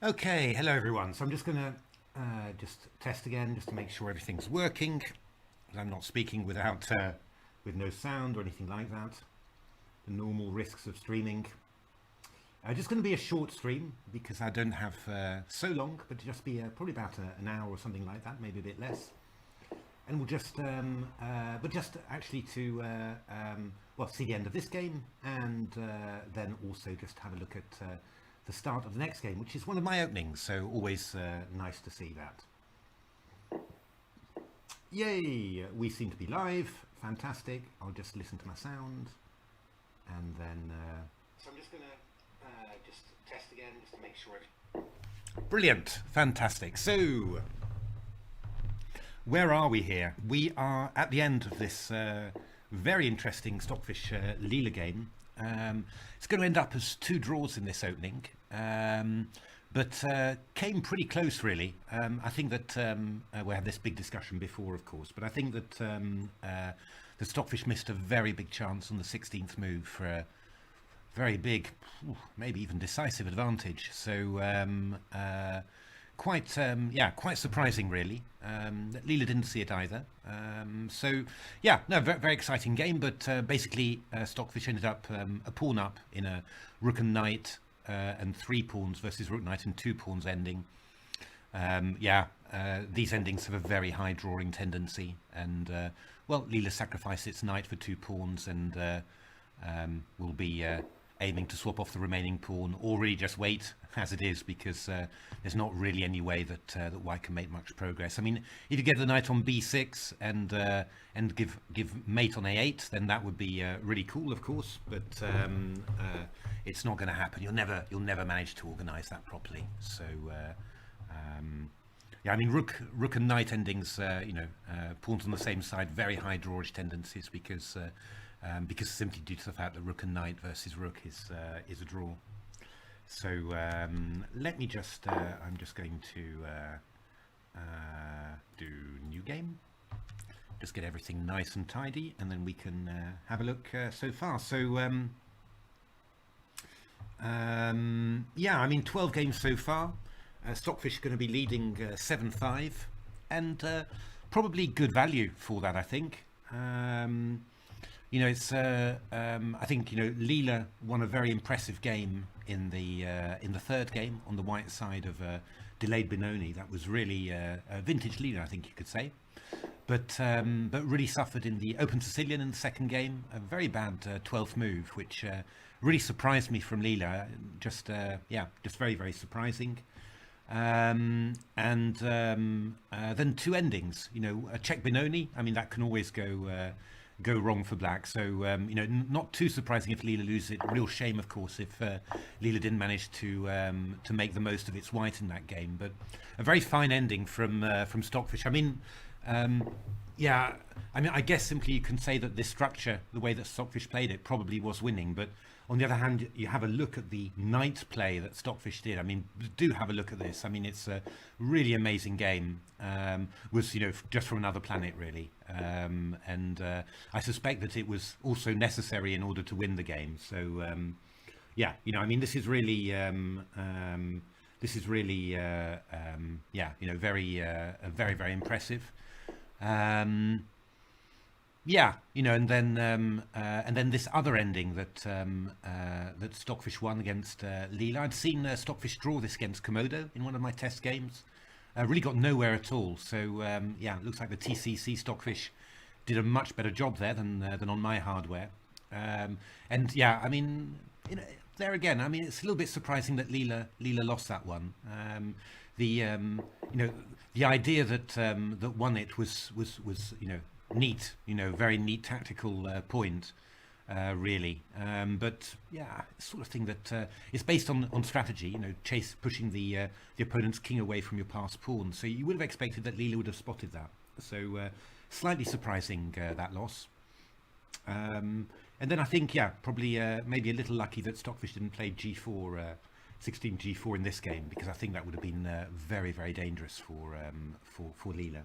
Okay, hello everyone. So I'm just going to just test again, just to make sure everything's working. I'm not speaking without with no sound or anything like that. The normal risks of streaming. Just going to be a short stream because I don't have so long, but just be probably about an hour or something like that, maybe a bit less. And we'll just, but just actually to well, see the end of this game, and then also just have a look at the start of the next game, which is one of my openings. So always nice to see that. Yay! We seem to be live. Fantastic. I'll just listen to my sound, and then. So I'm just going to just test again, just to make sure. Brilliant. Fantastic. So. Where are we here? We are at the end of this very interesting Stockfish Leela game. It's going to end up as 2 draws in this opening, but came pretty close really. I think that we had this big discussion before, of course, but I think that the Stockfish missed a very big chance on the 16th move for a very big, maybe even decisive advantage. So quite surprising really. Leela didn't see it either. So yeah, no, very exciting game, but basically Stockfish ended up a pawn up in a rook and knight and 3 pawns versus rook knight and 2 pawns ending. These endings have a very high drawing tendency, and well, Leela sacrificed its knight for 2 pawns and will be aiming to swap off the remaining pawn, or really just wait as it is, because there's not really any way that that White can make much progress. I mean, if you get the knight on b6 and give mate on a8, then that would be really cool, of course. But it's not going to happen. You'll never manage to organise that properly. So yeah, I mean, rook and knight endings, pawns on the same side, very high drawage tendencies, because simply due to the fact that rook and knight versus rook is a draw. So let me just, I'm just going to do new game, just get everything nice and tidy, and then we can have a look so far. So yeah, I mean, 12 games so far. Stockfish going to be leading 7-5, and probably good value for that, I think. You know, it's I think, you know, Leela won a very impressive game in the 3rd game on the White side of delayed Benoni. That was really a vintage Leela, I think you could say. But really suffered in the Open Sicilian in the 2nd game. A very bad 12th move, which really surprised me from Leela. Just very surprising. And then 2 endings. You know, a check Benoni. I mean, that can always go wrong for black. So you know, not too surprising if Leela loses it. Real shame, of course, if Leela didn't manage to make the most of its white in that game. But a very fine ending from Stockfish. I mean, yeah, I mean, I guess simply you can say that this structure, the way that Stockfish played it, probably was winning. But on the other hand, you have a look at the knight play that Stockfish did. I mean, do have a look at this. I mean, it's a really amazing game. Was, you know, just from another planet, really. And I suspect that it was also necessary in order to win the game. So yeah, you know, I mean, this is really yeah, you know, very impressive. Yeah, you know, and then this other ending that that Stockfish won against Leela. I'd seen Stockfish draw this against Komodo in one of my test games. Really got nowhere at all. So yeah, it looks like the TCEC Stockfish did a much better job there than on my hardware. And yeah, I mean, you know, there again, I mean, it's a little bit surprising that Leela lost that one. You know, the idea that that won it was you know, neat, you know, very neat tactical point, really. But yeah, sort of thing that is based on strategy, you know, pushing the opponent's king away from your passed pawn. So you would have expected that Leela would have spotted that. So slightly surprising, that loss. And then I think, yeah, probably maybe a little lucky that Stockfish didn't play g4, 16 g4 in this game, because I think that would have been very dangerous for Leela.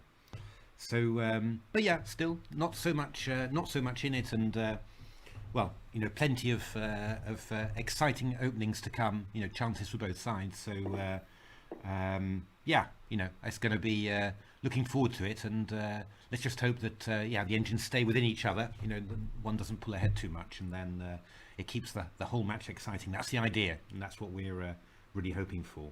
So, but yeah, still not so much in it, and well, you know, plenty of exciting openings to come. You know, chances for both sides. So Yeah, you know, it's going to be looking forward to it, and let's just hope that yeah, the engines stay within each other. You know, one doesn't pull ahead too much, and then it keeps the whole match exciting. That's the idea, and that's what we're really hoping for.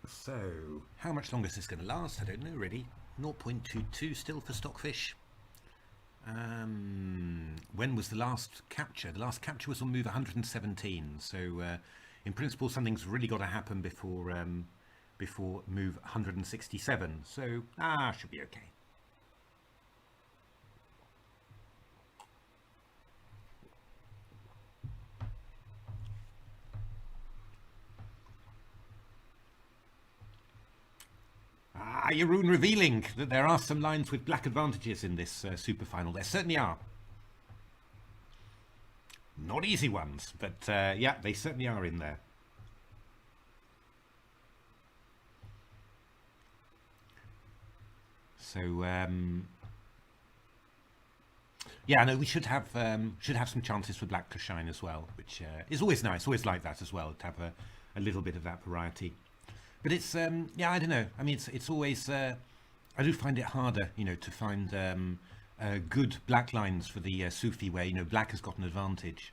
So, how much longer is this going to last? I don't know really. 0.22 still for Stockfish. When was the last capture? The last capture was on move 117. So, in principle, something's really got to happen before before move 167. So, should be okay. Jeroen revealing that there are some lines with black advantages in this super final. There certainly are. Not easy ones, but yeah, they certainly are in there. So yeah, no, we should have some chances for black to shine as well, which is always nice. Always like that as well, to have a little bit of that variety. But it's yeah, I don't know. I mean, it's always I do find it harder, you know, to find good black lines for the Sufi where, you know, black has got an advantage.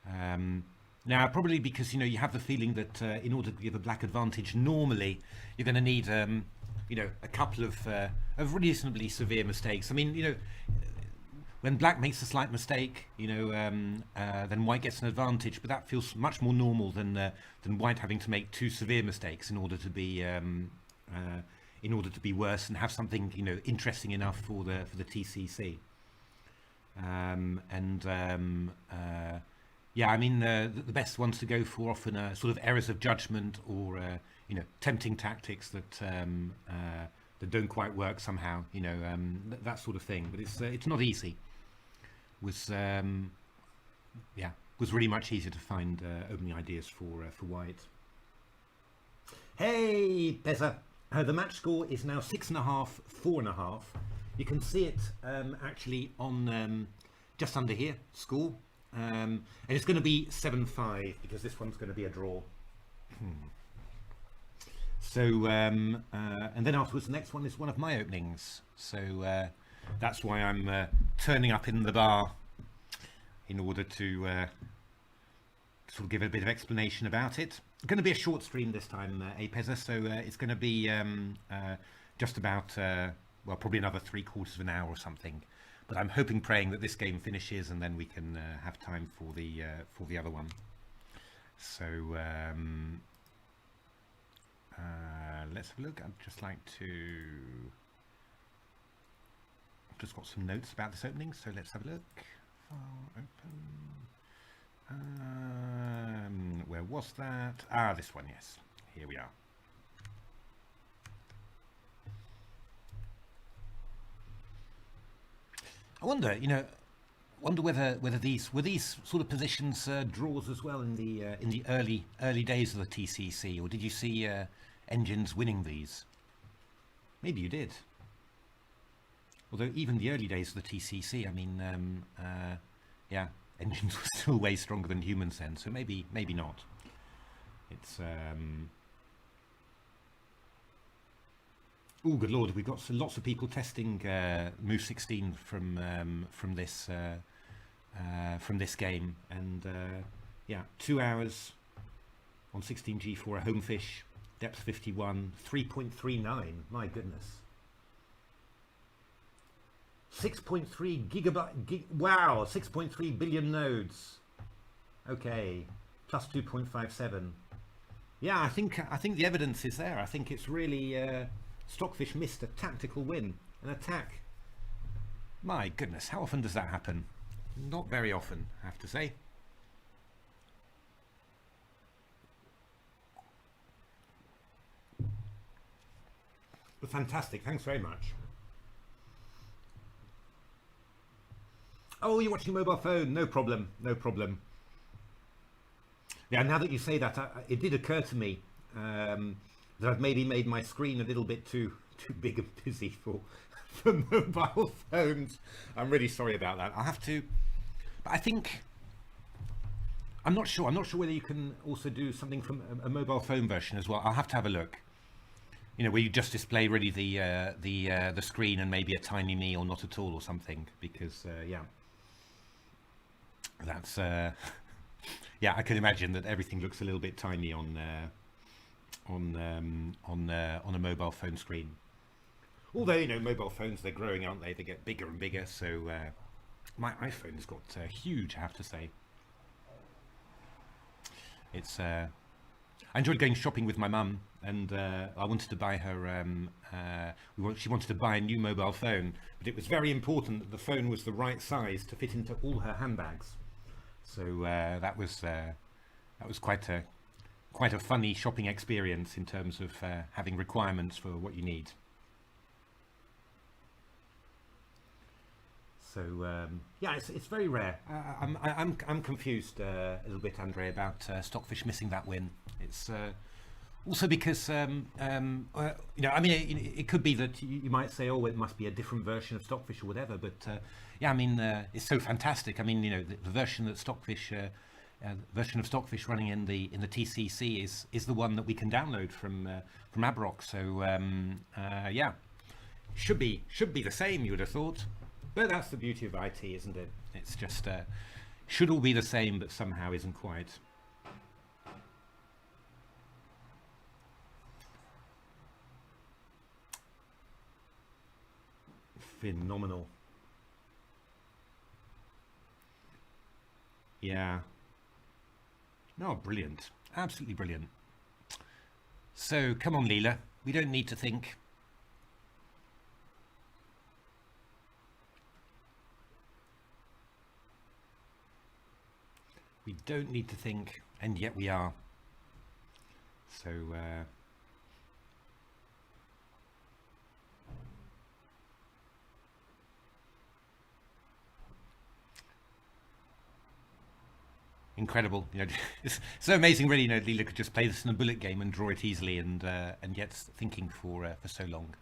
Now, probably because, you know, you have the feeling that in order to give a black advantage, normally you're going to need you know, a couple of reasonably severe mistakes. I mean, you know, when black makes a slight mistake, you know, then white gets an advantage, but that feels much more normal than white having to make two severe mistakes in order to be worse and have something, you know, interesting enough for the TCC. Yeah, I mean, the best ones to go for often are sort of errors of judgment or you know, tempting tactics that don't quite work somehow, you know, that sort of thing. But it's not easy. Yeah, was really much easier to find opening ideas for white. Hey, Pezza, the match score is now 6.5, 4.5. You can see it actually on just under here, score, and it's going to be 7-5 because this one's going to be a draw. So and then afterwards the neof one is one of my openings, so that's why I'm turning up in the bar in order to sort of give a bit of explanation about it. It's going to be a short stream this time, Apeza, so it's going to be just about well, probably another 3/4 of an hour or something, but I'm hoping, praying that this game finishes and then we can have time for the other one. So let's have a look. I'd just like to, I've just got some notes about this opening, so let's have a look. File open. Where was that? This one, yes. Here we are. I wonder, you know, whether these were sort of positions draws as well in the early days of the TCC, or did you see engines winning these? Maybe you did. Although even the early days of the TCC, I mean, yeah, engines were still way stronger than humans then, so maybe not. It's oh, good lord, we've got lots of people testing move 16 from this game, and yeah, 2 hours on 16G for a home fish, depth 51, 3.39. My goodness. 6.3 gigabyte, wow, 6.3 billion nodes. Okay, plus 2.57. Yeah, I think the evidence is there. I think it's really Stockfish missed a tactical win, an attack. My goodness, how often does that happen? Not very often, I have to say. But fantastic, thanks very much. Oh, you're watching mobile phone, no problem, no problem. Yeah, now that you say that, it did occur to me that I've maybe made my screen a little bit too big and busy for mobile phones. I'm really sorry about that. But I think I'm not sure. I'm not sure whether you can also do something from a mobile phone version as well. I'll have to have a look. You know, where you just display really the screen and maybe a tiny me or not at all or something. Because yeah, that's yeah. I can imagine that everything looks a little bit tiny on a mobile phone screen. Although, you know, mobile phones, they're growing, aren't they? They get bigger and bigger. So my iPhone's got huge, I have to say. It's I enjoyed going shopping with my mum, and I wanted to buy her she wanted to buy a new mobile phone, but it was very important that the phone was the right size to fit into all her handbags. So that was quite a funny shopping experience in terms of having requirements for what you need. So yeah, it's very rare. I'm confused a little bit, Andre, about Stockfish missing that win. It's also because you know, I mean, it could be that you might say, oh, it must be a different version of Stockfish or whatever. But yeah, I mean, it's so fantastic. I mean, you know, the version that Stockfish, version of Stockfish running in the TCEC is the one that we can download from Abrock. So yeah, should be the same, you would have thought. But that's the beauty of IT, isn't it? It's just should all be the same, but somehow isn't quite. Phenomenal. Yeah. No, brilliant. Absolutely brilliant. So come on, Leela. We don't need to think. We don't need to think, and yet we are. So incredible, you know. It's so amazing, really. You know, Leela could just play this in a bullet game and draw it easily, and yet thinking for so long.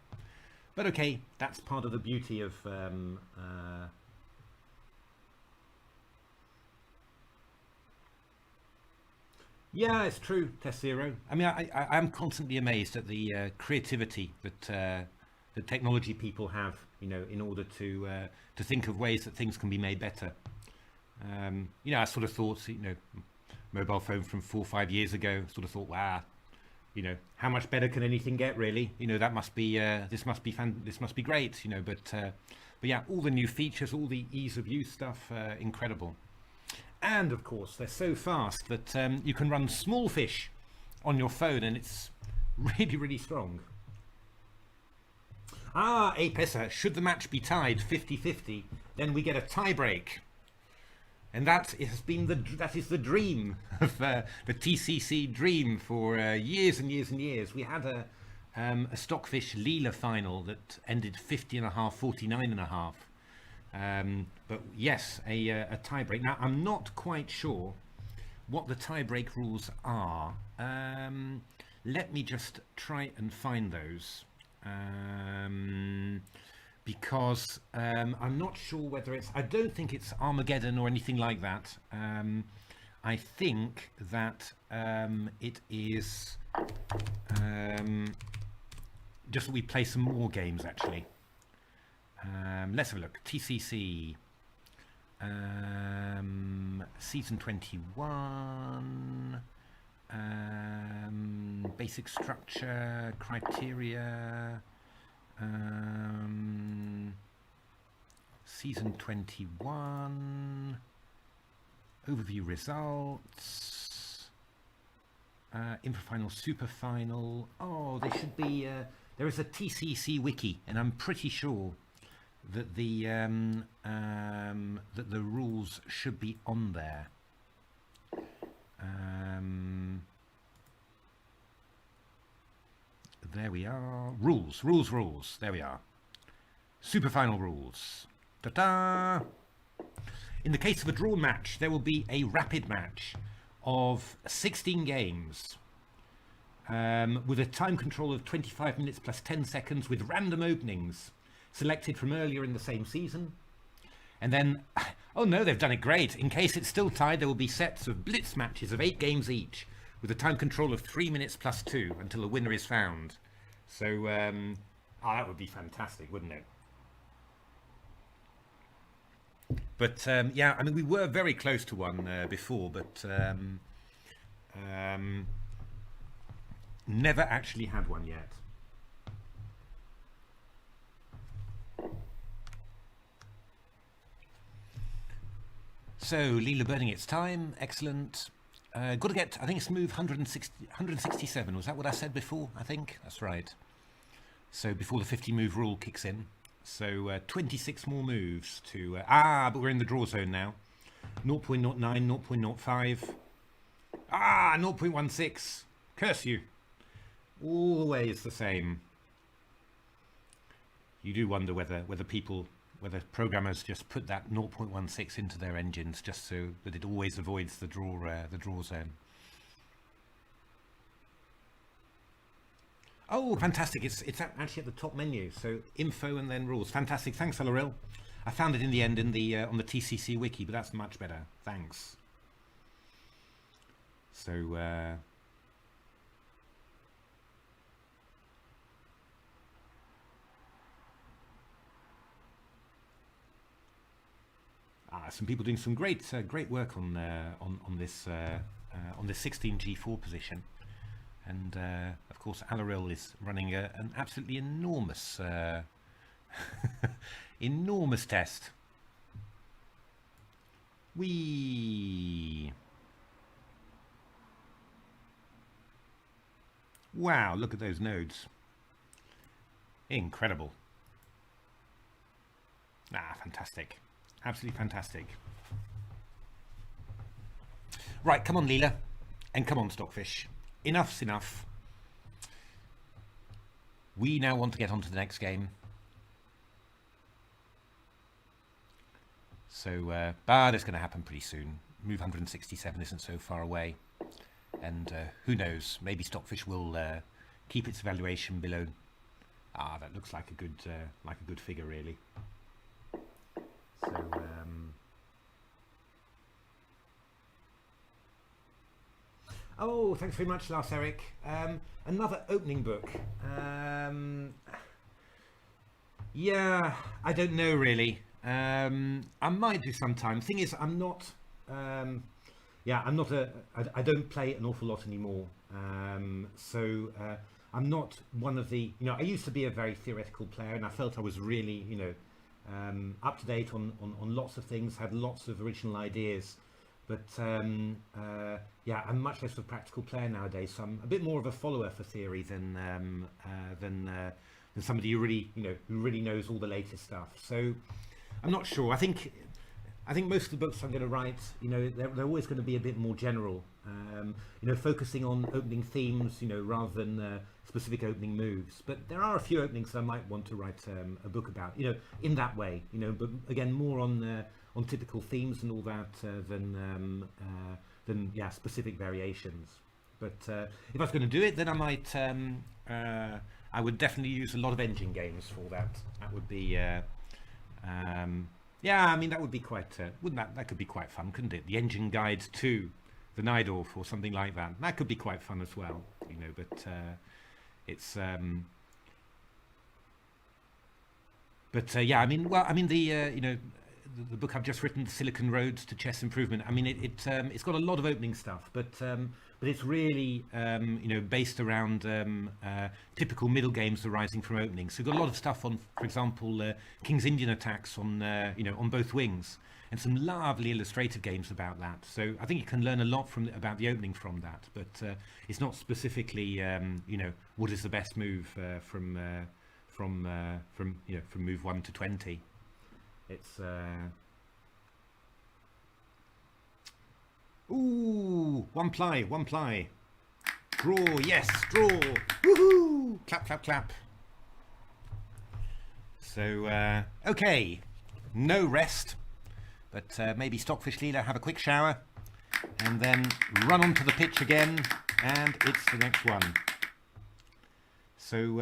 But okay, that's part of the beauty of yeah, it's true, TCEC. I mean, I'm constantly amazed at the creativity that the technology people have, you know, in order to think of ways that things can be made better. You know, I sort of thought, you know, mobile phone from 4 or 5 years ago, sort of thought, wow, you know, how much better can anything get, really? You know, that must be this must be great, you know. But yeah, all the new features, all the ease of use stuff, incredible. And of course, they're so fast that you can run small fish on your phone, and it's really, really strong. Ah, Apessa, should the match be tied 50-50, then we get a tie break. And that is the dream of the TCC dream for years and years and years. We had a Stockfish Leela final that ended 50.5, 49.5. But yes, a tie-break. Now, I'm not quite sure what the tie-break rules are. Let me just try and find those. Because I'm not sure whether it's... I don't think it's Armageddon or anything like that. I think that it is just that we play some more games, actually. Let's have a look. TCC Season 21, basic structure, criteria, Season 21, overview results, InfoFinal, SuperFinal. Oh, they should be... there is a TCC wiki, and I'm pretty sure that the rules should be on there. There we are. Rules. There we are. SuperFinal rules. Ta-da! In the case of a drawn match, there will be a rapid match of 16 games with a time control of 25 minutes plus 10 seconds with random openings selected from earlier in the same season. And then Oh no, they've done it great. In case it's still tied, there will be sets of blitz matches of 8 games each, with a time control of 3 minutes plus 2 until a winner is found. So, that would be fantastic, wouldn't it? But yeah, I mean, we were very close to one before, but never actually had one yet. So, Leela burning its time, excellent. Got to get, I think it's move 167, was that what I said before? I think, that's right. So, before the 50 move rule kicks in. So, 26 more moves to, but we're in the draw zone now. 0.09, 0.05. 0.16. Curse you. Always the same. You do wonder whether programmers just put that 0.16 into their engines just so that it always avoids the draw zone. Oh, fantastic! It's actually at the top menu. So info and then rules. Fantastic. Thanks, LRL. I found it in the end in the on the TCC wiki, but that's much better. Thanks. So. Some people doing some great work on this 16G4 position, and of course Alaril is running an absolutely enormous enormous test. Wow, look at those nodes. Incredible. Fantastic. Absolutely fantastic. Right, come on, Leela. And come on, Stockfish. Enough's enough. We now want to get on to the next game. So, but it's going to happen pretty soon. Move 167 isn't so far away. And who knows, maybe Stockfish will keep its valuation below. That looks like a good figure, really. So, oh, thanks very much, Lars Eric. Another opening book. Yeah, I don't know really. I might do sometime. Thing is, I'm not. I don't play an awful lot anymore. So I'm not one of the. I used to be a very theoretical player, and I felt I was really, up to date on lots of things, had lots of original ideas, but I'm much less of a practical player nowadays, so I'm a bit more of a follower for theory than somebody who really knows all the latest stuff. So I'm not sure. I think most of the books I'm going to write, they're always going to be a bit more general, focusing on opening themes, rather than specific opening moves. But there are a few openings that I might want to write a book about, in that way, but again, more on typical themes and all that than specific variations. But if I was going to do it, then I might, I would definitely use a lot of engine games for that. That would be, that would be quite, that could be quite fun, couldn't it? The engine guide to the Nidorf or something like that. That could be quite fun as well, but it's, the book I've just written, Silicon Roads to Chess Improvement. I mean, it's got a lot of opening stuff, but it's really based around typical middle games arising from openings. So we've got a lot of stuff on, for example, King's Indian attacks on on both wings, and some lovely illustrative games about that. So I think you can learn a lot about the opening from that, but it's not specifically what is the best move from move 1 to 20. It's one ply. Draw, yes, draw. Woohoo! Clap, clap, clap. So okay, no rest, but maybe Stockfish Leela have a quick shower and then run onto the pitch again, and it's the next one. So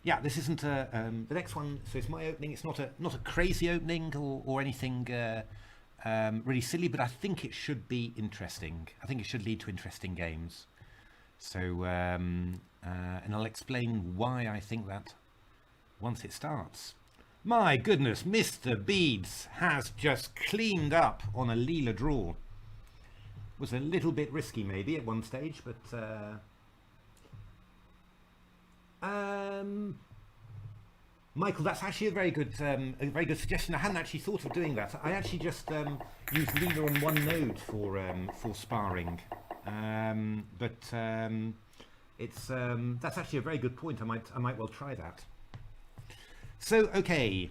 yeah, this isn't the next one. So it's my opening. It's not a crazy opening or anything really silly, but I think it should be interesting. I think it should lead to interesting games. So and I'll explain why I think that once it starts. My goodness, Mr. Beads has just cleaned up on a Leela draw. Was a little bit risky maybe at one stage, but Michael, that's actually a very good suggestion. I hadn't actually thought of doing that. I actually just used Leela on one node for sparring, it's that's actually a very good point. I might well try that. So okay,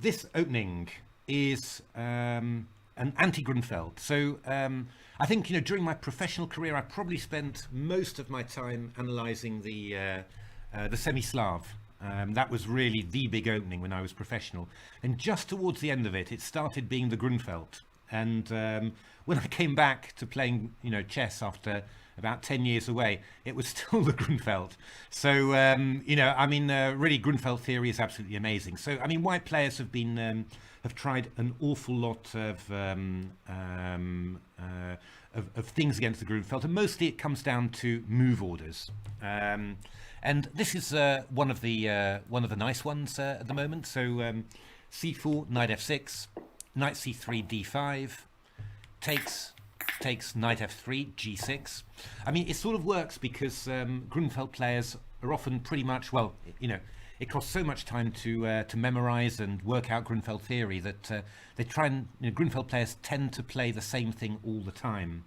this opening is an anti-Grunfeld. So I think, you know, during my professional career, I probably spent most of my time analysing the semi-Slav. That was really the big opening when I was professional. And just towards the end of it, it started being the Grunfeld. And when I came back to playing, you know, chess after about 10 years away, it was still the Grunfeld. So, you know, I mean, really, Grunfeld theory is absolutely amazing. So, I mean, white players have been have tried an awful lot of things against the Grunfeld, and mostly it comes down to move orders. And this is one of the nice ones at the moment. So c4, knight f6, knight c3, d5, takes knight f3, g6. I mean, it sort of works because Grunfeld players are often pretty much, well, you know, it costs so much time to memorize and work out Grunfeld theory that they try and, you know, Grunfeld players tend to play the same thing all the time,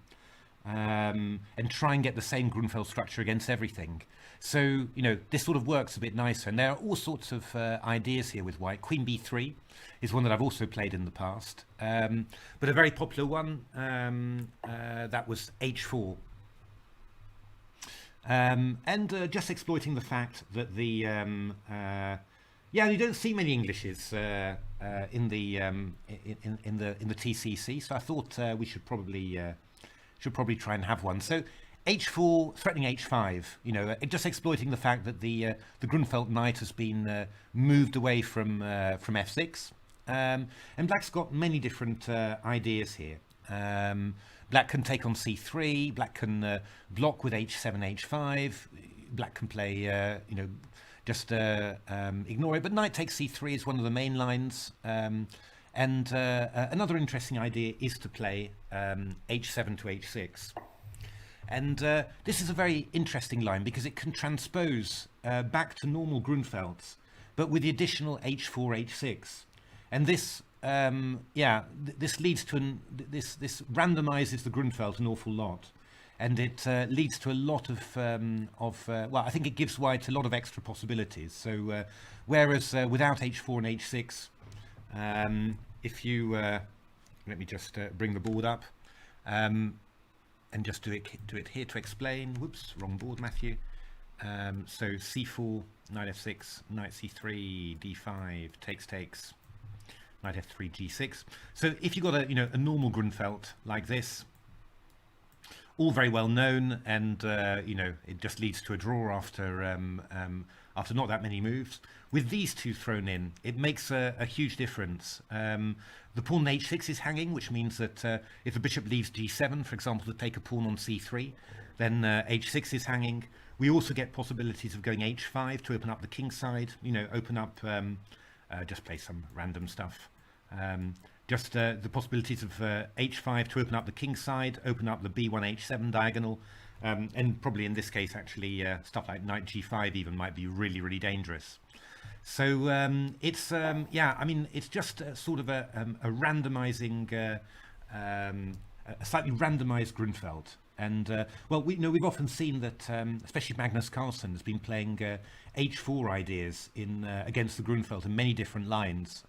and try and get the same Grunfeld structure against everything. So, you know, this sort of works a bit nicer, and there are all sorts of ideas here with white. Queen b3 is one that I've also played in the past, but a very popular one that was h4. And just exploiting the fact that the yeah, you don't see many Englishes in the TCEC, so I thought we should probably try and have one. So h4 threatening h5, you know, just exploiting the fact that the Grunfeld knight has been moved away from f6, and black's got many different ideas here. Black can take on c3, black can block with h7, h5, black can play, you know, just ignore it, but knight takes c3 is one of the main lines, and another interesting idea is to play h7 to h6. And this is a very interesting line because it can transpose back to normal Grunfelds, but with the additional h4, h6. And this yeah, this leads to this randomizes the Grunfeld an awful lot, and it leads to a lot of well, I think it gives white a lot of extra possibilities. So whereas without h4 and h6, if you let me just bring the board up and just do it here to explain. Whoops, wrong board, Matthew. So c4, knight f6, knight c3, d5, takes. Knight f3, g6. So if you've got a normal Grunfeld like this, all very well known, and you know, it just leads to a draw after not that many moves. With these two thrown in, it makes a huge difference. The pawn on h6 is hanging, which means that if the bishop leaves g7, for example, to take a pawn on c3, then h6 is hanging. We also get possibilities of going h5 to open up the king side. You know, open up. Just play some random stuff. Just the possibilities of h5 to open up the king side, open up the b1 h7 diagonal, and probably in this case actually stuff like knight g5 even might be really, really dangerous. So it's yeah, I mean, it's just sort of a randomizing, a slightly randomized Grunfeld. And well, we've often seen that, especially Magnus Carlsen has been playing h4 ideas in against the Grunfeld in many different lines.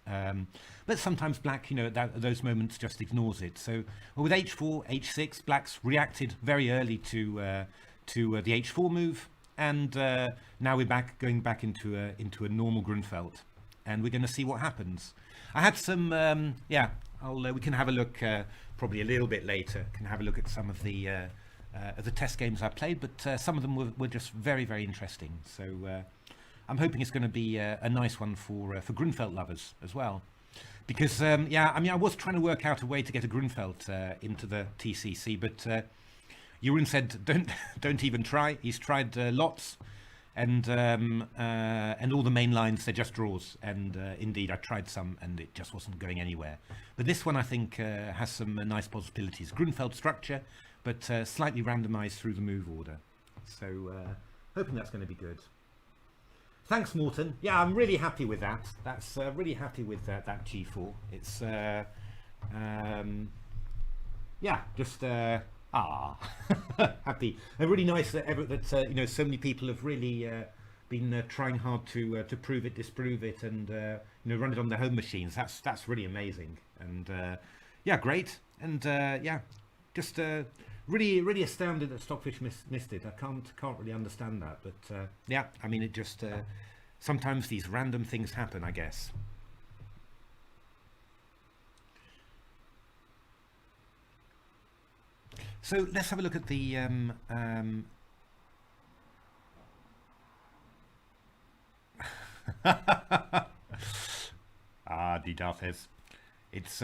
But sometimes black, you know, at those moments just ignores it. So well, with h4, h6, black's reacted very early to the h4 move, and now we're going back into a normal Grunfeld, and we're going to see what happens. I had some, yeah. We can have a look probably a little bit later. Can have a look at some of the of the test games I played, but some of them were just very, very interesting. So I'm hoping it's going to be a nice one for Grunfeld lovers as well. Because, yeah, I mean, I was trying to work out a way to get a Grunfeld into the TCC, but Jeroen said, don't even try. He's tried lots, and all the main lines, they're just draws. And indeed, I tried some, and it just wasn't going anywhere. But this one, I think, has some nice possibilities. Grunfeld structure, but slightly randomized through the move order. So, hoping that's going to be good. Thanks, Morton. Yeah, I'm really happy with that. That's really happy with that G4. It's yeah, just happy. And really nice that you know, so many people have really been trying hard to prove it, disprove it, and you know, run it on their home machines. That's really amazing. And yeah, great. And yeah, just really astounded that Stockfish missed it. I can't really understand that, but yeah, I mean, it just sometimes these random things happen, I guess. So let's have a look at the Didarthes. It's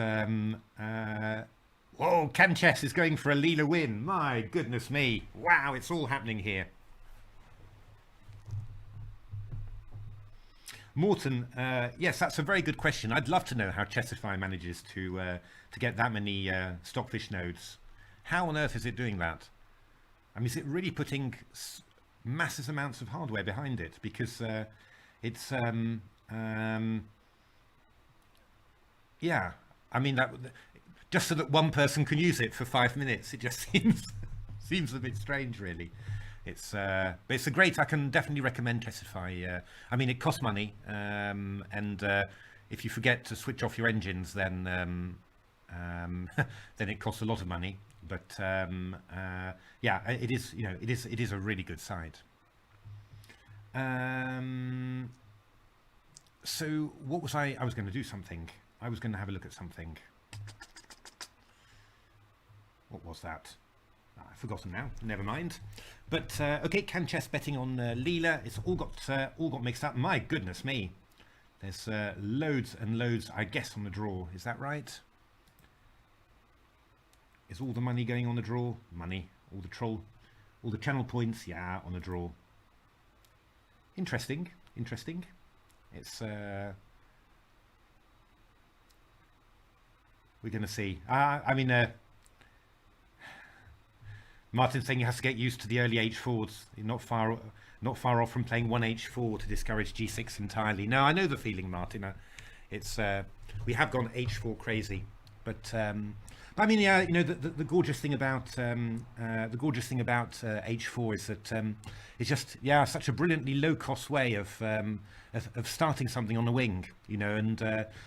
whoa, Canchess is going for a Leela win. My goodness me. Wow, it's all happening here. Morton, yes, that's a very good question. I'd love to know how Chessify manages to get that many Stockfish nodes. How on earth is it doing that? I mean, is it really putting massive amounts of hardware behind it? Because it's yeah, I mean, that just so that one person can use it for 5 minutes, it just seems a bit strange, really. It's but it's a great. I can definitely recommend Chessify. I mean, it costs money, and if you forget to switch off your engines, then then it costs a lot of money. But yeah, it is. You know, it is a really good site. So what was I was going to do something. I was going to have a look at something. What was that? I've forgotten now. Never mind. But okay, Canchess betting on Leela. It's all got mixed up. My goodness me. There's loads and loads, I guess, on the draw. Is that right? Is all the money going on the draw? Money. All the channel points. Yeah, on the draw. Interesting. Interesting. It's we're going to see. I mean, Martin's saying he has to get used to the early h4s. Not far off from playing 1h4 to discourage g6 entirely. No, I know the feeling, Martin. It's we have gone h4 crazy, but I mean, yeah, you know, the gorgeous thing about h4 is that it's just, yeah, such a brilliantly low-cost way of starting something on the wing, you know. And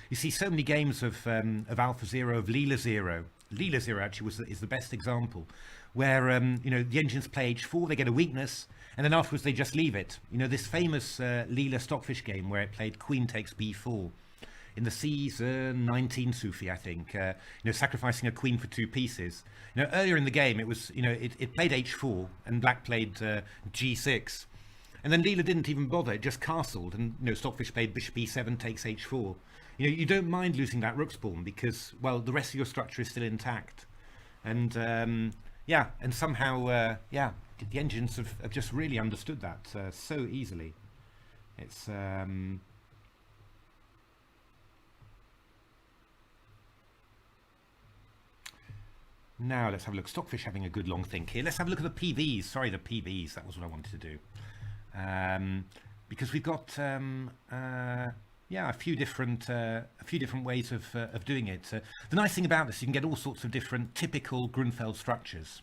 you see so many games of AlphaZero, of Leela-Zero. Leela-Zero actually is the best example, where you know, the engines play h4, they get a weakness, and then afterwards they just leave it. You know, this famous Leela-Stockfish game where it played queen takes b4 in the season 19 Sufi, I think. You know, sacrificing a queen for 2 pieces. You know, earlier in the game, it was, you know, it played h4 and black played g6, and then Leela didn't even bother. It just castled, and you know, Stockfish played bishop e7 takes h4. You know, you don't mind losing that rook spawn because, well, the rest of your structure is still intact, and yeah, and somehow yeah, the engines have just really understood that so easily. It's now let's have a look. Stockfish having a good long think here. Let's have a look at the PVs. Sorry, the PVs. That was what I wanted to do. Because we've got yeah, a few different ways of doing it. The nice thing about this, you can get all sorts of different typical Grunfeld structures.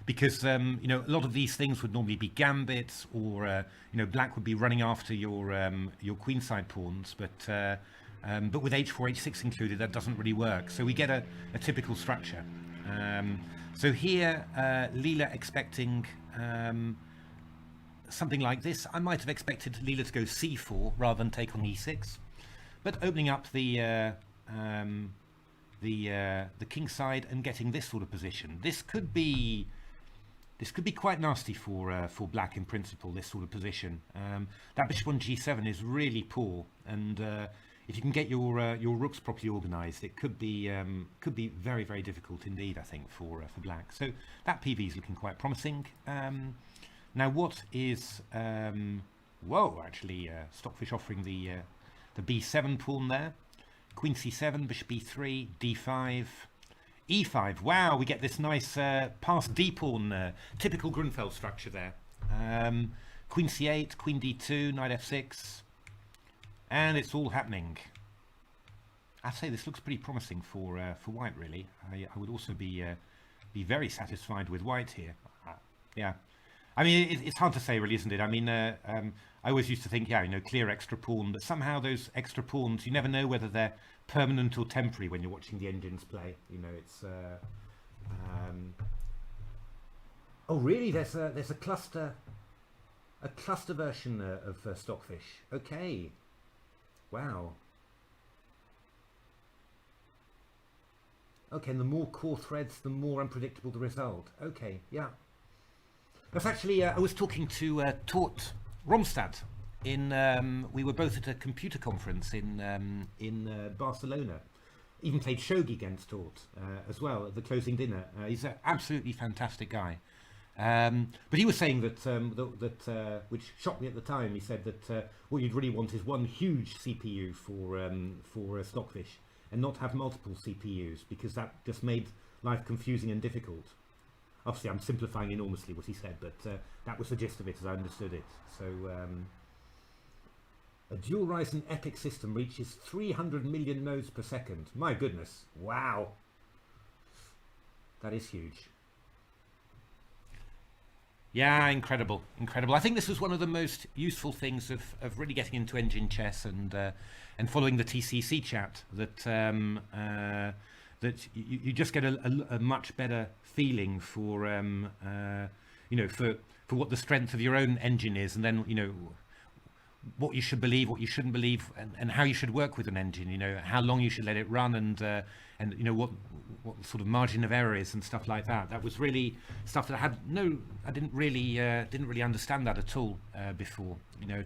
Because you know, a lot of these things would normally be gambits, or you know, black would be running after your queenside pawns, but with h4, h6 included, that doesn't really work. So we get a typical structure. So here, Leela expecting something like this. I might have expected Leela to go c4 rather than take on e6, but opening up the king side and getting this sort of position. This could be This could be quite nasty for black in principle, this sort of position. That bishop on g7 is really poor, and if you can get your rooks properly organised, it could be very, very difficult indeed, I think, for black. So that PV is looking quite promising. Now, what is whoa? Actually, Stockfish offering the b7 pawn there. Queen c7, bishop e3, d5, e5. Wow, we get this nice passed d pawn, typical Grunfeld structure there. Queen c8, queen d2, knight f6, and it's all happening. I'd say this looks pretty promising for white, really. I would also be very satisfied with white here. Yeah, I mean, it's hard to say, really, isn't it? I mean, I always used to think, yeah, you know, clear extra pawn, but somehow those extra pawns, you never know whether they're permanent or temporary when you're watching the engines play. You know, it's oh, really? There's a cluster version of Stockfish. Okay, wow. Okay, and the more core threads, the more unpredictable the result. Okay, yeah. That's actually, I was talking to Tort Romstad in, we were both at a computer conference in Barcelona. Even played shogi against Tort as well at the closing dinner. He's an absolutely fantastic guy. But he was saying that, which shocked me at the time, he said that what you'd really want is one huge CPU for Stockfish, and not have multiple CPUs, because that just made life confusing and difficult. Obviously, I'm simplifying enormously what he said, but that was the gist of it as I understood it. So, a dual Ryzen EPYC system reaches 300 million nodes per second. My goodness, wow. That is huge. Yeah, incredible, incredible. I think this was one of the most useful things of really getting into engine chess and following the TCEC chat, that that you just get a much better feeling for you know, for what the strength of your own engine is, and then, you know, what you should believe, what you shouldn't believe, and how you should work with an engine. You know, how long you should let it run, and you know what sort of margin of error is and stuff like that. That was really stuff that I didn't really understand that at all before. You know,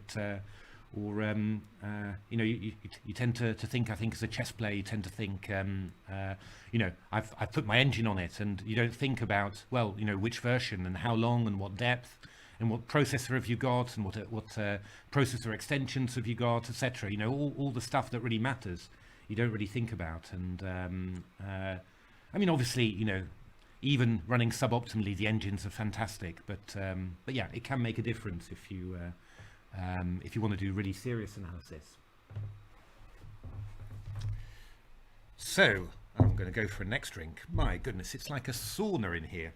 you know, you tend to think, I think, as a chess player, you tend to think, you know, I've put my engine on it, and you don't think about, well, you know, which version and how long and what depth and what processor have you got, and what processor extensions have you got, etc. You know, all the stuff that really matters, you don't really think about. And I mean, obviously, you know, even running suboptimally, the engines are fantastic, but yeah, it can make a difference if you want to do really serious analysis. So I'm going to go for a next drink. My goodness, it's like a sauna in here.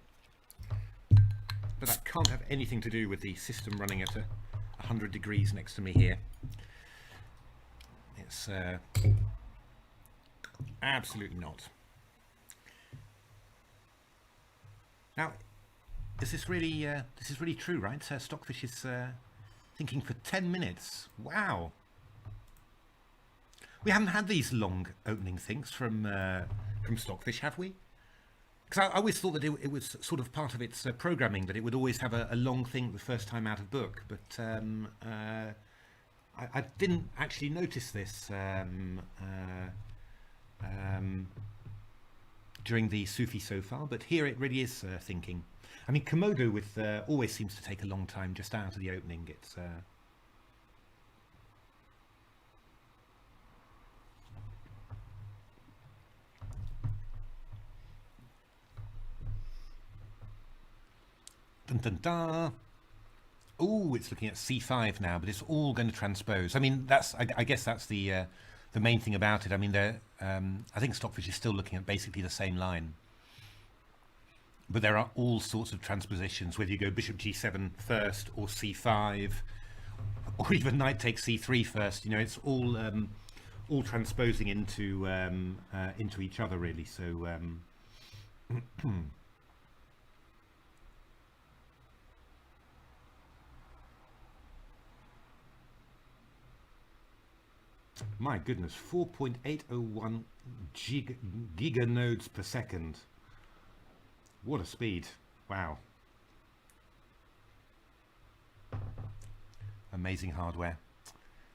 But that can't have anything to do with the system running at 100 degrees next to me here. It's absolutely not. Now, is this really true, right? Stockfish is thinking for 10 minutes. Wow. We haven't had these long opening things from Stockfish, have we? Because I always thought that it was sort of part of its programming, that it would always have a long thing the first time out of book. But I didn't actually notice this during the Sufi so far, but here it really is thinking. I mean, Komodo with always seems to take a long time just out of the opening. It's dun, dun, dun. Oh, it's looking at c5 now, but it's all going to transpose. I mean, I guess that's the main thing about it. I mean, I think Stockfish is still looking at basically the same line. But there are all sorts of transpositions, whether you go bishop g7 first, or c5, or even knight takes c3 first. You know, it's all transposing into each other, really. So my goodness, 4.801 giga nodes per second. What a speed. Wow. amazing hardware.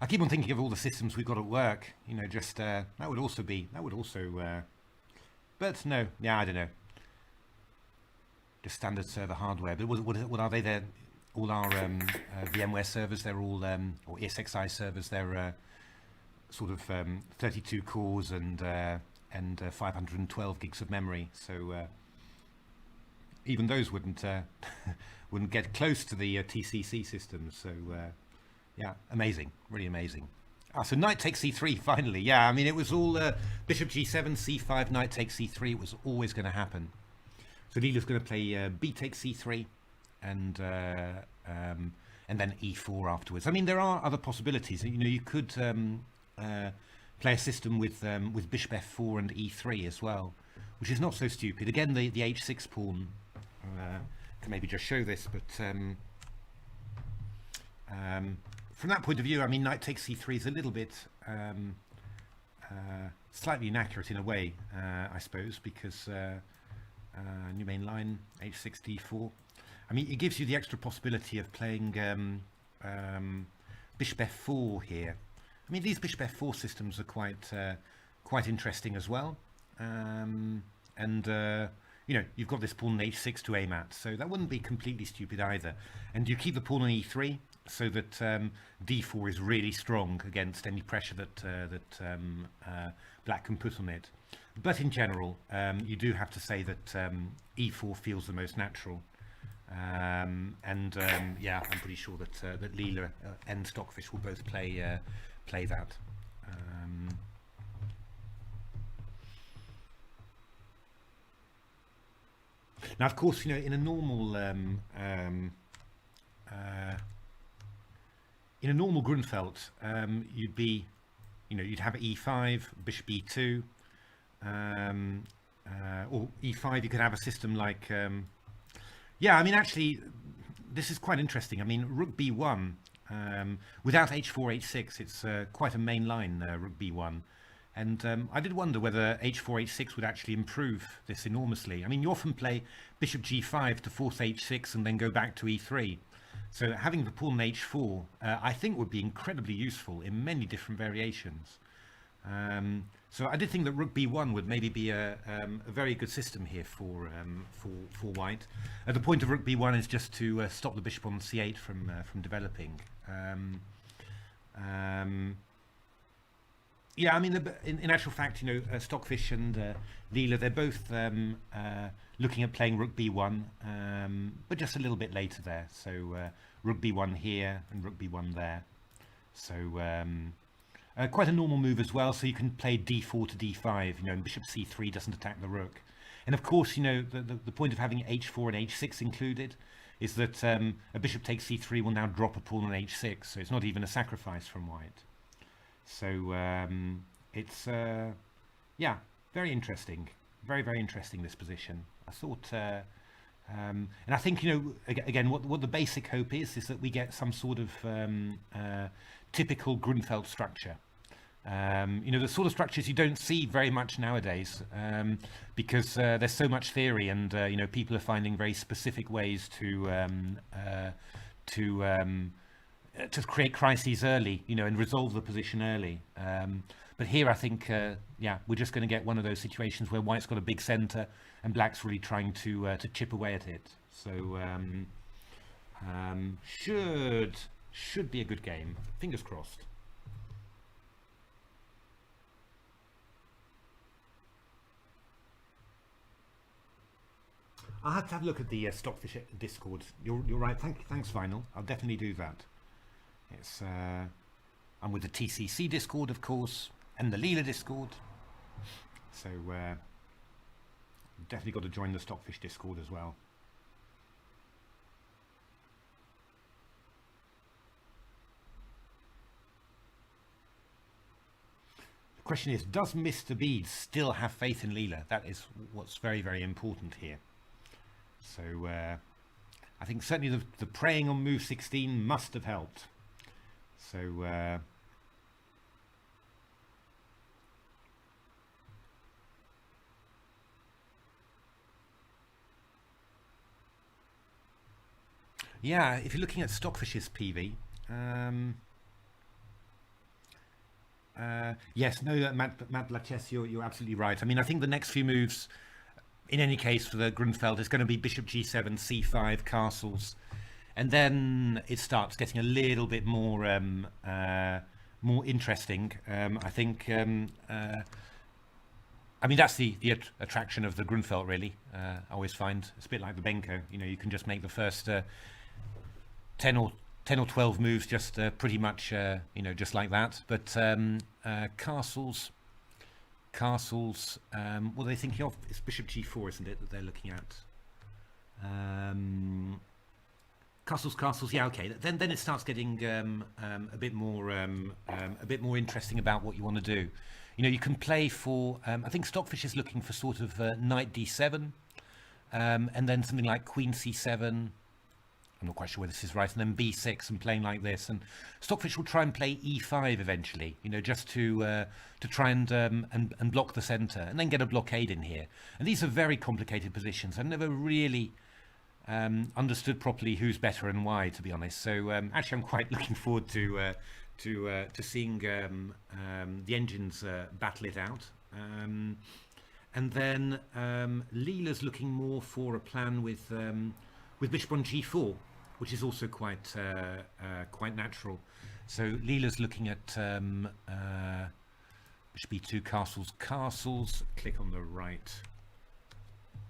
I keep on thinking of all the systems we've got at work. You know, just that would also, but no, yeah, I don't know. Just standard server hardware. But what are they? They're all our VMware servers. They're all or ESXi servers. They're sort of 32 cores and 512 gigs of memory. So even those wouldn't wouldn't get close to the TCEC systems. So yeah, amazing, really amazing. So knight takes c3 finally. Yeah, I mean it was all bishop g7, c5, knight takes c3. It was always going to happen. So Leela's going to play b takes c3 and then e4 afterwards. I mean there are other possibilities. You know, you could play a system with bishop f4 and e3 as well, which is not so stupid. Again, the h6 pawn. Can maybe just show this, but from that point of view, I mean, knight takes c3 is a little bit slightly inaccurate in a way, I suppose, because new main line h6 d4. I mean, it gives you the extra possibility of playing bishop f4 here. I mean, these bishop f4 systems are quite interesting as well, and you know, you've got this pawn on h6 to aim at, so that wouldn't be completely stupid either. And you keep the pawn on e3 so that d4 is really strong against any pressure that black can put on it. But in general, you do have to say that e4 feels the most natural. Yeah, I'm pretty sure that Leela and Stockfish will both play that. Now, of course, you know, in a normal Grunfeld, you'd have e5, bishop e2, or e5. You could have a system like, yeah. I mean, actually, this is quite interesting. I mean, rook b1 without h4, h6, it's quite a main line, rook b1. And I did wonder whether h4, h6 would actually improve this enormously. I mean, you often play bishop g5 to force h6 and then go back to e3. So having the pawn on h4, I think would be incredibly useful in many different variations. So I did think that rook b1 would maybe be a very good system here for white. The point of rook b1 is just to stop the bishop on c8 from developing. Yeah, I mean, in actual fact, you know, Stockfish and Leela, they're both looking at playing rook b1, but just a little bit later there. So rook b1 here and rook b1 there. So quite a normal move as well. So you can play d4 to d5, you know, and bishop c3 doesn't attack the rook. And of course, you know, the point of having h4 and h6 included is that a bishop takes c3 will now drop a pawn on h6. So it's not even a sacrifice from white. So it's yeah, very interesting, very interesting, this position. I thought and I think, you know, again, what the basic hope is that we get some sort of typical Grunfeld structure. You know, the sort of structures you don't see very much nowadays, because there's so much theory, and you know, people are finding very specific ways to create crises early, you know, and resolve the position early. But here, I think, yeah, we're just going to get one of those situations where white's got a big centre and black's really trying to chip away at it. So should be a good game. Fingers crossed. I'll have to have a look at the Stockfish Discord. You're right. Thanks, Vinyl. I'll definitely do that. It's I'm with the TCEC Discord, of course, and the Leela Discord. So definitely got to join the Stockfish Discord as well. The question is, does Mr. Bead still have faith in Leela? That is what's very important here. So I think certainly the praying on move 16 must have helped. So yeah, if you're looking at Stockfish's PV, Um, yes, no, Matt Laches, you're absolutely right. I mean, I think the next few moves, in any case, for the Grunfeld is going to be Bishop G7, C5, castles, and then it starts getting a little bit more interesting. I think. I mean, that's the attraction of the Grunfeld, really. I always find it's a bit like the Benko. You know, you can just make the first 10 or 12 moves just pretty much, you know, just like that. But castles, what are they thinking of? It's Bishop G4, isn't it, that they're looking at? Castles. Yeah, okay. Then it starts getting a bit more interesting about what you want to do. You know, you can play for. I think Stockfish is looking for sort of knight d7, and then something like queen c7. I'm not quite sure whether this is right, and then b6 and playing like this. And Stockfish will try and play e5 eventually. You know, just to try and block the centre, and then get a blockade in here. And these are very complicated positions. I've never really understood properly who's better and why, to be honest. So actually, I'm quite looking forward to seeing the engines battle it out. And then Leela's looking more for a plan with bishop on g4, which is also quite natural. So Leela's looking at bishop b2, castles. Click on the right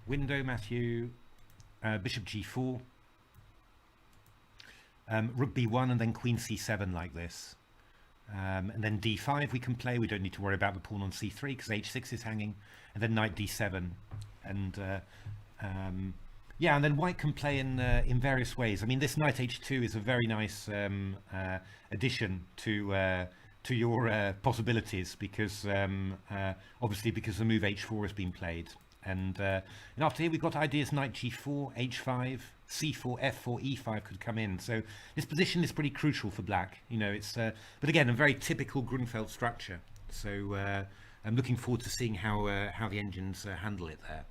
window, Matthew. Bishop g4. Rook b1 and then queen c7 like this. And then d5 we can play. We don't need to worry about the pawn on c3 because h6 is hanging. And then knight d7. And yeah, and then white can play in various ways. I mean, this knight h2 is a very nice addition to your possibilities because obviously because the move h4 has been played. And after here we've got ideas knight g4, h5, c4, f4, e5 could come in. So this position is pretty crucial for black. You know, it's but again a very typical Grunfeld structure. So I'm looking forward to seeing how the engines handle it there.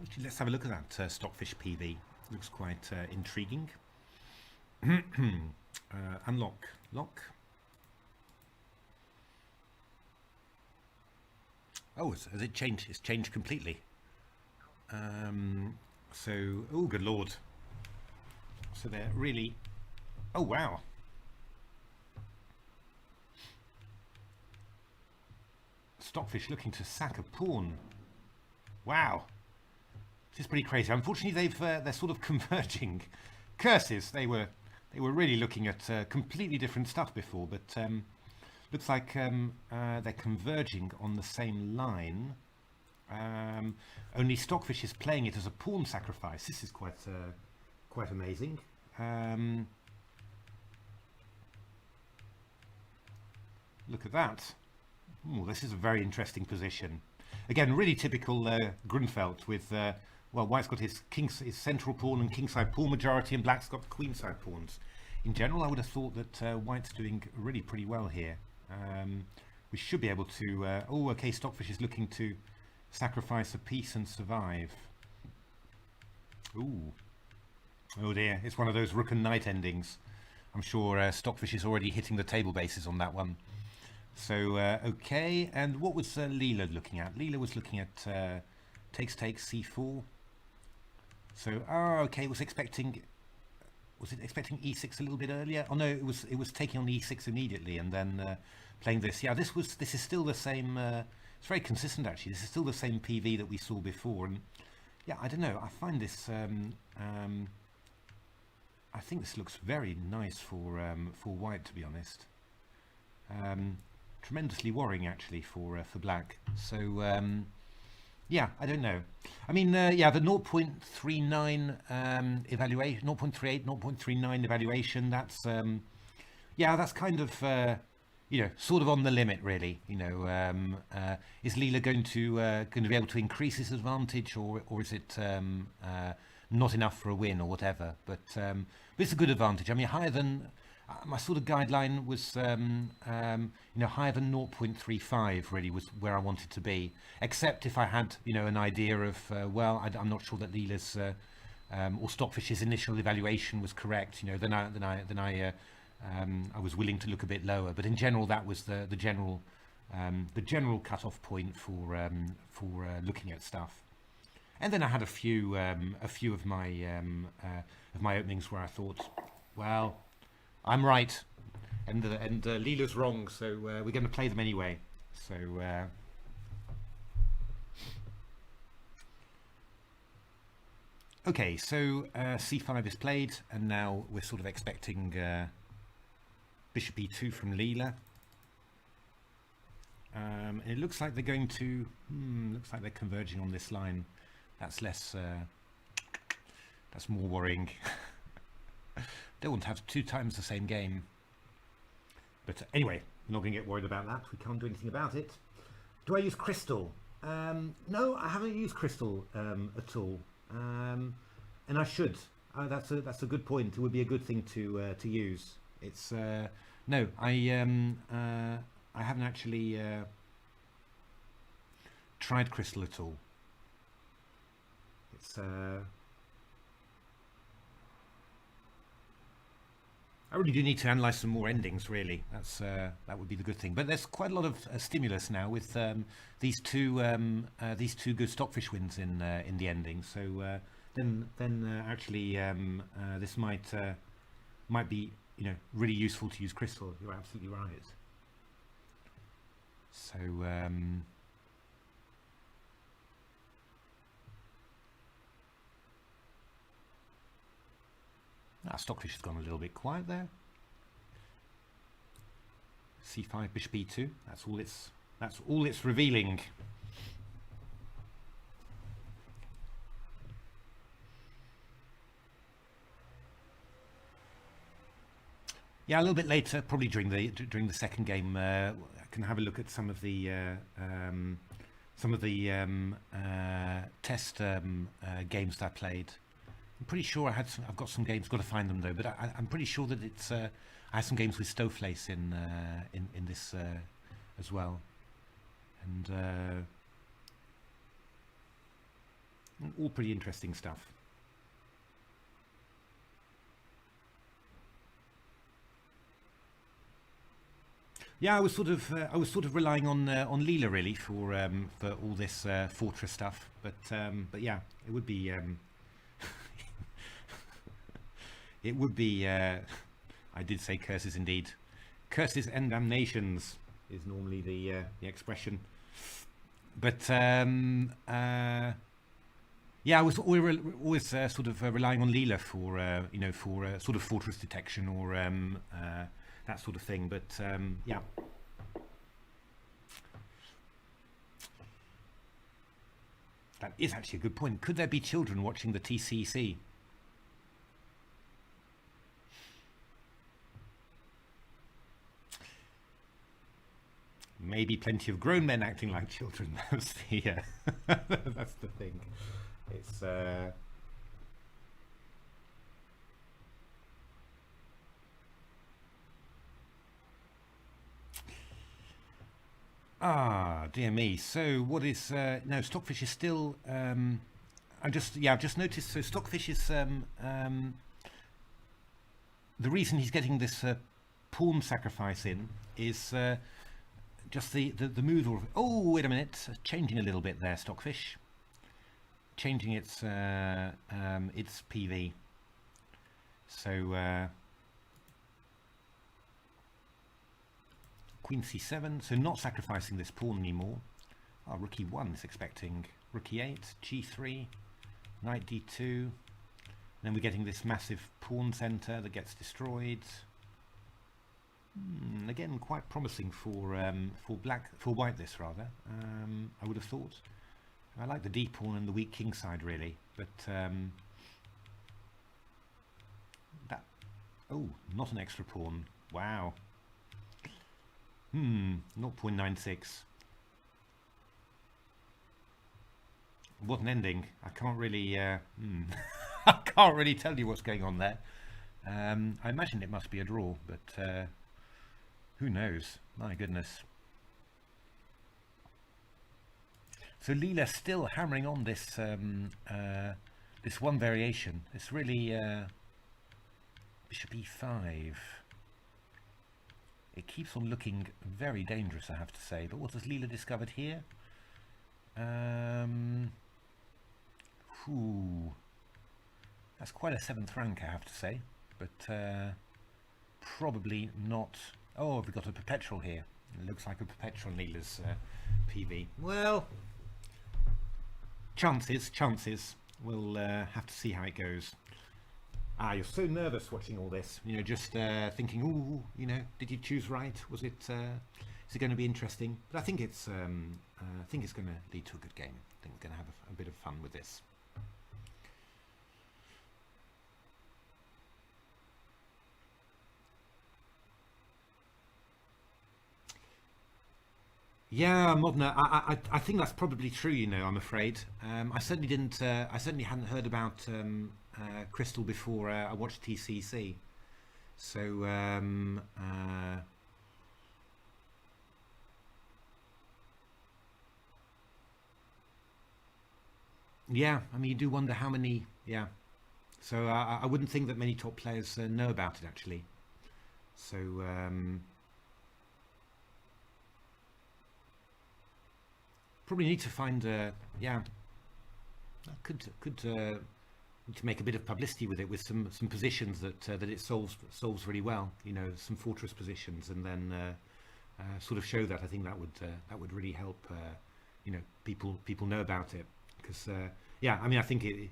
Actually, let's have a look at that Stockfish PV. Looks quite intriguing. Unlock. Lock. Oh, has it changed? It's changed completely. So, oh, good lord. So they're really... Oh, wow. Stockfish looking to sack a pawn. Wow. This is pretty crazy. Unfortunately, they're sort of converging. Curses. They were really looking at completely different stuff before, but looks like they're converging on the same line. Only Stockfish is playing it as a pawn sacrifice. This is quite amazing. Look at that. Ooh, this is a very interesting position. Again, really typical Grunfeld with. Well, white's got his central pawn and kingside pawn majority, and black's got queenside pawns. In general, I would have thought that white's doing really pretty well here. We should be able to... oh, okay, Stockfish is looking to sacrifice a piece and survive. Ooh. Oh dear, it's one of those rook and knight endings. I'm sure Stockfish is already hitting the table bases on that one. So, okay, and what was Leela looking at? Leela was looking at takes c4. So, okay, was it expecting e6 a little bit earlier? Oh no, it was taking on e6 immediately and then playing this. Yeah, this is still the same. It's very consistent actually. This is still the same PV that we saw before, and yeah, I don't know. I find this. I think this looks very nice for white, to be honest. Tremendously worrying actually for black. So. Yeah, I don't know. I mean, yeah, the 0.39 evaluation, 0.38, 0.39 evaluation. That's yeah, that's kind of sort of on the limit, really. Is Leela going to be able to increase his advantage, or is it not enough for a win, or whatever? But it's a good advantage. I mean, higher than my sort of guideline was, higher than 0.35 really was where I wanted to be. Except if I had, an idea of, I'm not sure that Leela's or Stockfish's initial evaluation was correct. Then I was willing to look a bit lower. But in general, that was the general cut-off point for looking at stuff. And then I had a few of my openings where I thought, well, I'm right, and Leela's wrong, so we're going to play them anyway. So okay, so c5 is played, and now we're sort of expecting bishop e2 from Leela. And it looks like they're going to. Looks like they're converging on this line. That's less. That's more worrying. Don't want to have 2 times the same game. But anyway, I'm not going to get worried about that. We can't do anything about it. Do I use crystal? No, I haven't used crystal at all. And I should. That's a good point. It would be a good thing to use. It's no, I haven't actually tried crystal at all. It's I really do need to analyse some more endings. Really, that would be the good thing. But there's quite a lot of stimulus now with these two good Stockfish wins in the ending. So then actually this might be really useful to use crystal. You're absolutely right. So Stockfish has gone a little bit quiet there. c5 bishop e2. That's all it's revealing. Yeah, a little bit later, probably during the second game, I can have a look at some of the test games that I played. I'm pretty sure I've got some games. Got to find them though. But I'm pretty sure that it's. I have some games with Stockfish in this as well, and all pretty interesting stuff. Yeah, I was sort of relying on Leela really for all this fortress stuff. But yeah, it would be. It would be, I did say curses indeed. Curses and damnations is normally the expression. But yeah, we were always sort of relying on Leela for sort of fortress detection or that sort of thing. But yeah. That is actually a good point. Could there be children watching the TCEC? Maybe plenty of grown men acting like children. That's that's the thing. It's dear me. So what is no, Stockfish is still I've just noticed. So Stockfish is the reason he's getting this pawn sacrifice in is just the move. Oh, wait a minute, changing a little bit there, Stockfish. Changing its PV. So Queen c7. So not sacrificing this pawn anymore. Rook e1 is expecting Rook e8, g3, Knight d2. Then we're getting this massive pawn center that gets destroyed. Again, quite promising for white. This rather, I would have thought. I like the d pawn and the weak king side really, but that not an extra pawn. Wow. 0.96. What an ending. I can't really I can't really tell you what's going on there. I imagine it must be a draw, but who knows? My goodness. So Leela still hammering on this this one variation. It's really bishop e5. It keeps on looking very dangerous, I have to say. But what has Leela discovered here? That's quite a 7th rank, I have to say. But probably not. Oh, we've got a perpetual here. It looks like a perpetual Leela's PV. Well, chances. We'll have to see how it goes. You're so nervous watching all this. You know, just thinking, ooh, you know, did you choose right? Was it? Is it going to be interesting? But I think it's going to lead to a good game. I think we're going to have a bit of fun with this. Yeah, Modena. I think that's probably true. You know, I'm afraid. I certainly didn't. I certainly hadn't heard about Crystal before I watched TCEC. So yeah, I mean, you do wonder how many. Yeah. So I wouldn't think that many top players know about it actually. So. Probably need to find yeah, could need to make a bit of publicity with it, with some positions that that it solves really well, you know, some fortress positions, and then sort of show that. I think that would really help you know, people know about it, because yeah, I mean, I think it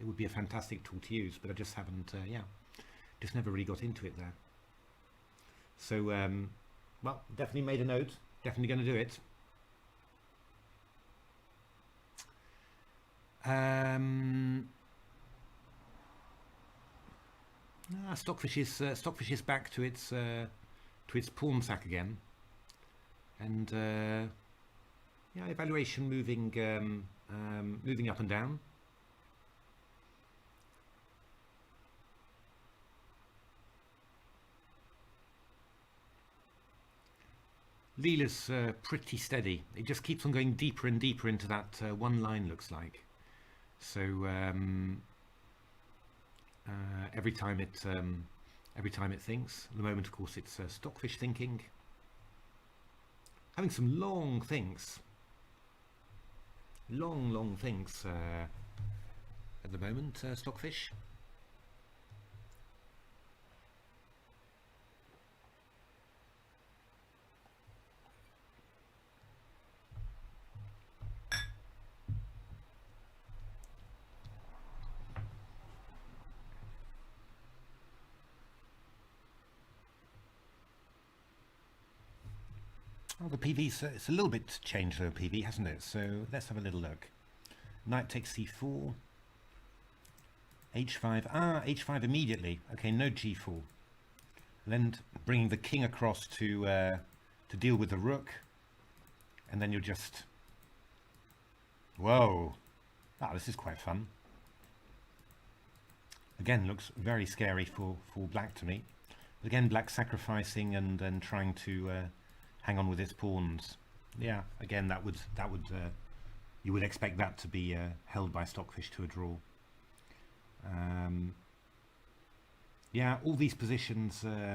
would be a fantastic tool to use, but I just haven't yeah, just never really got into it there. So well, definitely made a note, definitely going to do it. Stockfish is back to its pawn sack again, and yeah, evaluation moving moving up and down. Leela's pretty steady. It just keeps on going deeper and deeper into that one line, looks like. So every time it thinks. At the moment, of course, it's Stockfish thinking, having some long thinks, long thinks at the moment. Stockfish. Well, the PV's it's a little bit changed the PV, hasn't it? So let's have a little look. Knight takes c4, h5. H5 immediately. Okay, no g4. Then bringing the king across to deal with the rook, and then you're just, whoa! This is quite fun. Again, looks very scary for black to me. But again, black sacrificing and trying to hang on with its pawns. Yeah, again, that would you would expect that to be held by Stockfish to a draw. Yeah, all these positions yeah,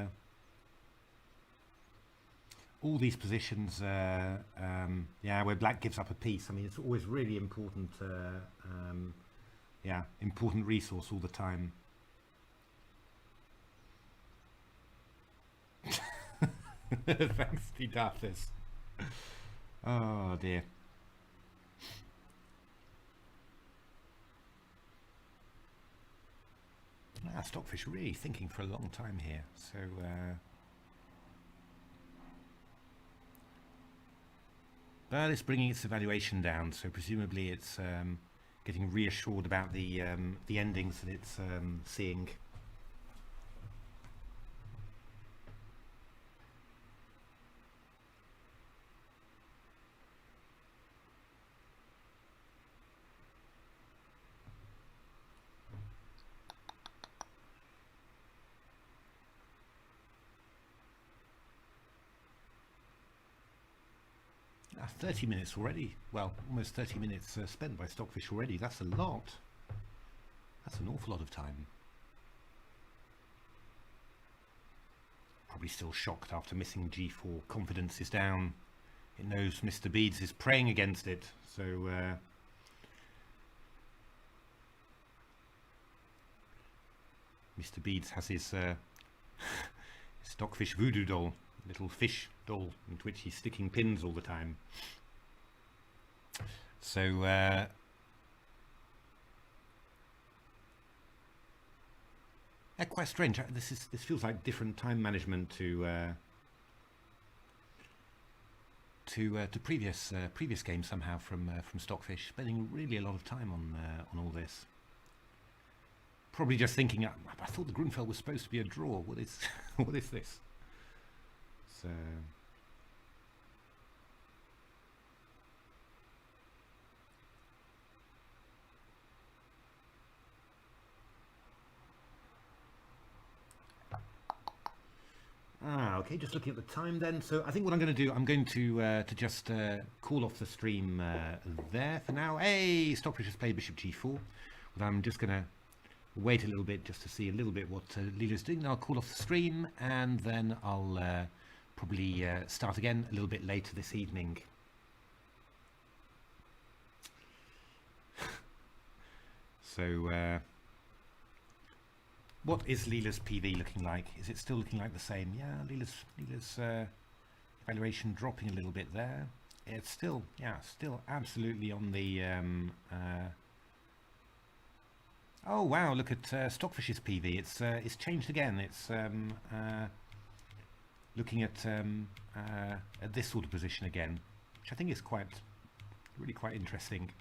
where black gives up a piece. I mean, it's always really important. Yeah, important resource all the time. Thanks, Dafis. Oh dear. Stockfish really thinking for a long time here. So but it's bringing its evaluation down. So presumably it's getting reassured about the endings that it's seeing. 30 minutes already. Well, almost 30 minutes spent by Stockfish already. That's a lot. That's an awful lot of time. Probably still shocked after missing G4. Confidence is down. It knows Mr. Beads is praying against it. So Mr. Beads has his Stockfish voodoo doll, little fish doll into which he's sticking pins all the time. So quite strange. This feels like different time management to previous games somehow from Stockfish, spending really a lot of time on all this. Probably just thinking, I thought the Grunfeld was supposed to be a draw. What is what is this? So okay, just looking at the time then. So I think what I'm going to do, I'm going to just call off the stream there for now. Hey, Stockfish has played Bishop G4. But I'm just going to wait a little bit just to see a little bit what Leela's doing. I'll call off the stream and then I'll probably start again a little bit later this evening. So what is Leela's PV looking like? Is it still looking like the same? Yeah, Leela's evaluation dropping a little bit there. It's still, yeah, still absolutely on the oh wow, look at Stockfish's PV. It's changed again. It's looking at this sort of position again, which I think is really quite interesting.